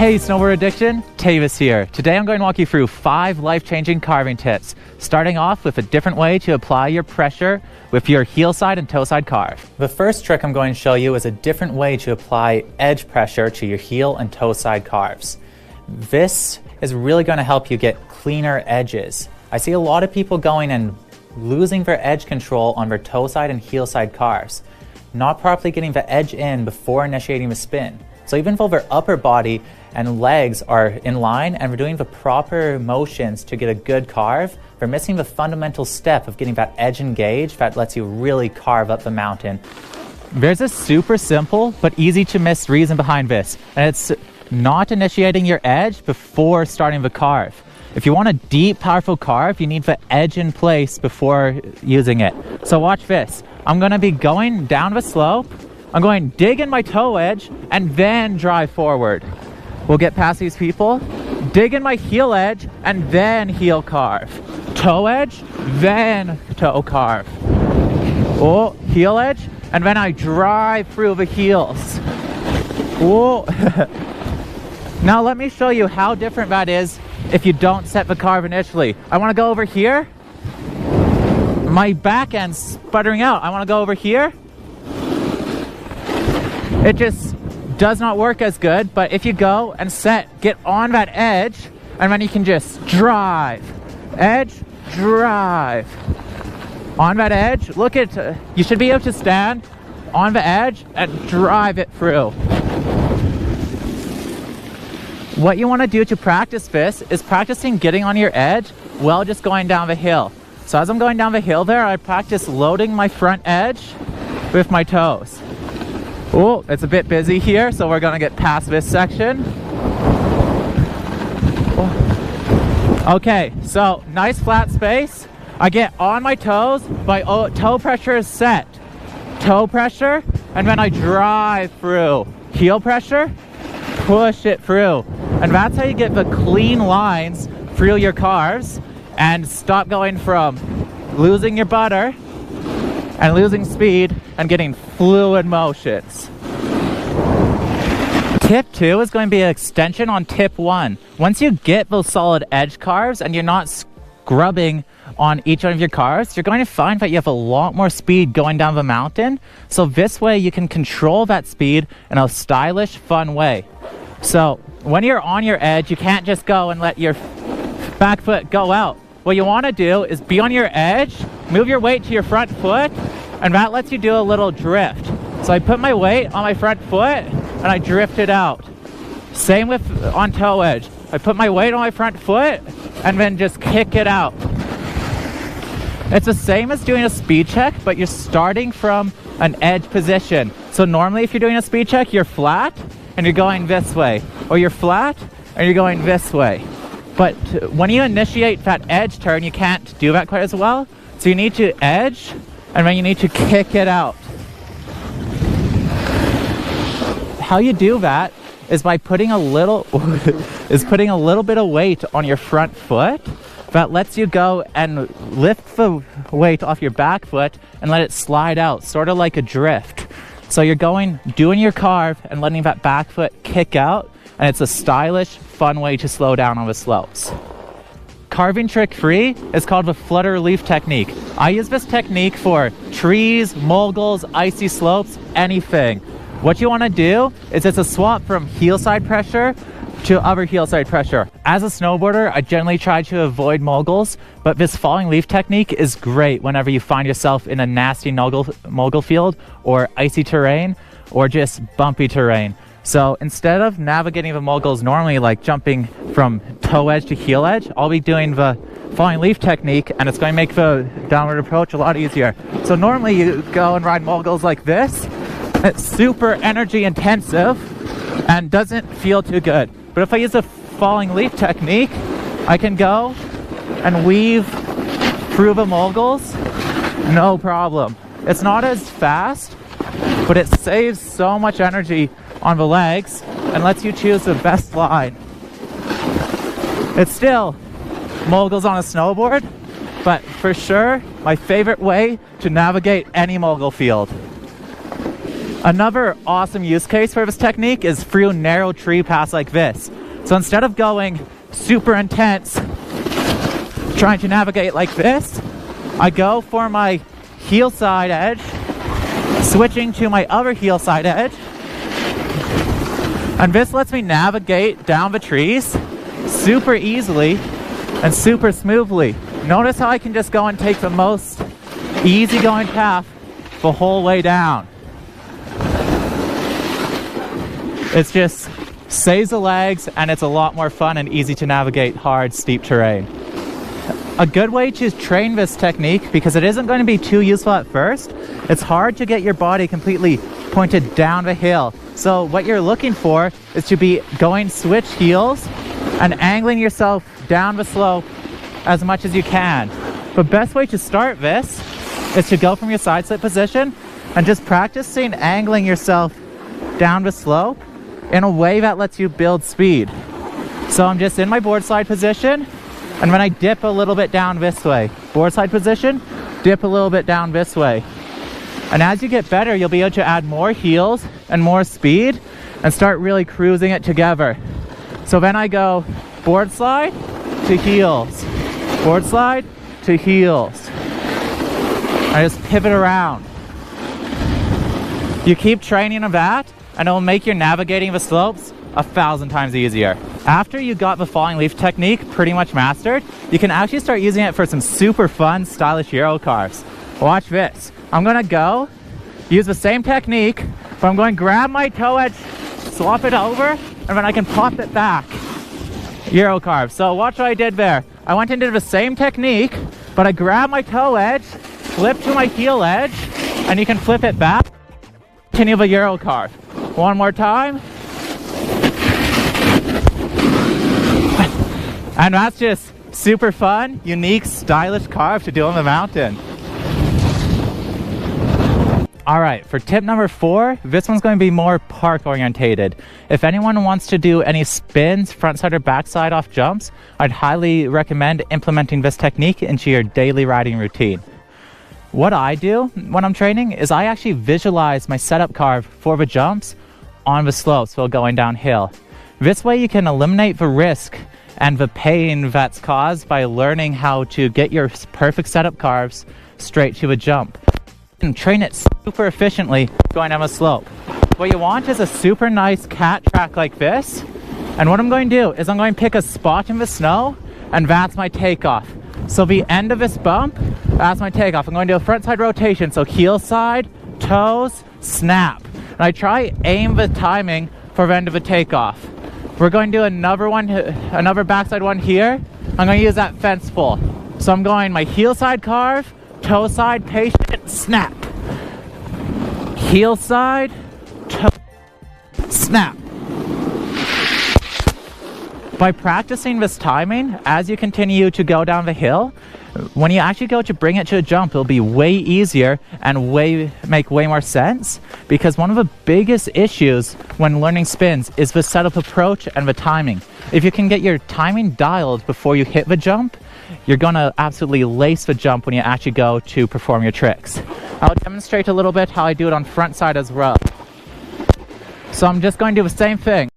Hey snowboard addiction, Tavis here. Today I'm going to walk you through 5 life-changing carving tips, starting off with a different way to apply your pressure with your heel side and toe side carve. The first trick I'm going to show you is a different way to apply edge pressure to your heel and toe side carves. This is really going to help you get cleaner edges. I see a lot of people going and losing their edge control on their toe side and heel side carves, not properly getting the edge in before initiating the spin. So even though their upper body and legs are in line and we're doing the proper motions to get a good carve, they're missing the fundamental step of getting that edge engaged that lets you really carve up the mountain. There's a super simple but easy to miss reason behind this, and it's not initiating your edge before starting the carve. If you want a deep, powerful carve, you need the edge in place before using it. So watch this. I'm going to be going down the slope. I'm going to dig in my toe edge and then drive forward. We'll get past these people. Dig in my heel edge and then heel carve. Toe edge, then toe carve. Oh, heel edge, and then I drive through the heels. Oh. Now let me show you how different that is if you don't set the carve initially. I want to go over here. My back end's sputtering out. I want to go over here. It just does not work as good, but if you go and get on that edge, and then you can just drive, edge, drive. On that edge, look at, you should be able to stand on the edge and drive it through. What you want to do to practice this is practicing getting on your edge while just going down the hill. So as I'm going down the hill there, I practice loading my front edge with my toes. Oh, it's a bit busy here, so we're going to get past this section. Okay, so nice flat space. I get on my toes, my toe pressure is set. Toe pressure, and then I drive through. Heel pressure, push it through. And that's how you get the clean lines through your carves and stop going from losing your butter and losing speed and getting fluid motions. Tip 2 is going to be an extension on tip 1. Once you get those solid edge carves and you're not scrubbing on each one of your carves, you're going to find that you have a lot more speed going down the mountain. So this way you can control that speed in a stylish, fun way. So when you're on your edge, you can't just go and let your back foot go out. What you want to do is be on your edge, move your weight to your front foot, and that lets you do a little drift. So I put my weight on my front foot and I drift it out. Same with on toe edge. I put my weight on my front foot and then just kick it out. It's the same as doing a speed check, but you're starting from an edge position. So normally if you're doing a speed check, you're flat and you're going this way, or you're flat and you're going this way. But when you initiate that edge turn, you can't do that quite as well. So you need to edge and then you need to kick it out. How you do that is by putting a little bit of weight on your front foot. That lets you go and lift the weight off your back foot and let it slide out, sort of like a drift. So you're doing your carve and letting that back foot kick out, and it's a stylish, fun way to slow down on the slopes. Carving trick 3 is called the flutter relief technique. I use this technique for trees, moguls, icy slopes, anything. What you want to do is it's a swap from heel side pressure to other heel side pressure. As a snowboarder, I generally try to avoid moguls, but this falling leaf technique is great whenever you find yourself in a nasty mogul field or icy terrain or just bumpy terrain. So instead of navigating the moguls normally, like jumping from toe edge to heel edge, I'll be doing the falling leaf technique, and it's going to make the downward approach a lot easier. So normally you go and ride moguls like this. It's super energy intensive and doesn't feel too good. But if I use a falling leaf technique, I can go and weave through the moguls, no problem. It's not as fast, but it saves so much energy on the legs and lets you choose the best line. It's still moguls on a snowboard, but for sure, my favorite way to navigate any mogul field. Another awesome use case for this technique is through narrow tree paths like this. So instead of going super intense, trying to navigate like this, I go for my heel side edge, switching to my other heel side edge, and this lets me navigate down the trees super easily and super smoothly. Notice how I can just go and take the most easygoing path the whole way down. It's just saves the legs, and it's a lot more fun and easy to navigate hard, steep terrain. A good way to train this technique, because it isn't going to be too useful at first, it's hard to get your body completely pointed down the hill. So what you're looking for is to be going switch heels and angling yourself down the slope as much as you can. The best way to start this is to go from your side slip position and just practicing angling yourself down the slope in a way that lets you build speed. So I'm just in my board slide position, and when I dip a little bit down this way, board slide position, dip a little bit down this way. And as you get better, you'll be able to add more heels and more speed and start really cruising it together. So then I go board slide to heels, board slide to heels. I just pivot around. You keep training of that, and it will make your navigating the slopes 1,000 times easier. After you got the falling leaf technique pretty much mastered, you can actually start using it for some super fun, stylish Euro carves. Watch this. I'm gonna go use the same technique, but I'm going to grab my toe edge, swap it over, and then I can pop it back. Euro carve. So watch what I did there. I went into the same technique, but I grabbed my toe edge, flip to my heel edge, and you can flip it back. Continue the Euro carve. One more time. And that's just super fun, unique, stylish carve to do on the mountain. Alright, for tip number 4, this one's going to be more park orientated. If anyone wants to do any spins, frontside or backside off jumps, I'd highly recommend implementing this technique into your daily riding routine. What I do when I'm training is I actually visualize my setup carve for the jumps on the slopes while going downhill. This way you can eliminate the risk and the pain that's caused by learning how to get your perfect setup carves straight to a jump. And train it super efficiently going down a slope. What you want is a super nice cat track like this. And what I'm going to do is I'm going to pick a spot in the snow, and that's my takeoff. So the end of this bump, that's my takeoff. I'm going to do a front side rotation. So heel side, toes, snap. And I try aim the timing for the end of the takeoff. We're going to do another backside one here. I'm going to use that fence pull. So I'm going my heel side carve, toe side, patient, snap. Heel side, toe, snap. By practicing this timing, as you continue to go down the hill, when you actually go to bring it to a jump, it'll be way easier and make way more sense, because one of the biggest issues when learning spins is the setup approach and the timing. If you can get your timing dialed before you hit the jump, you're going to absolutely lace the jump when you actually go to perform your tricks. I'll demonstrate a little bit how I do it on front side as well. So I'm just going to do the same thing.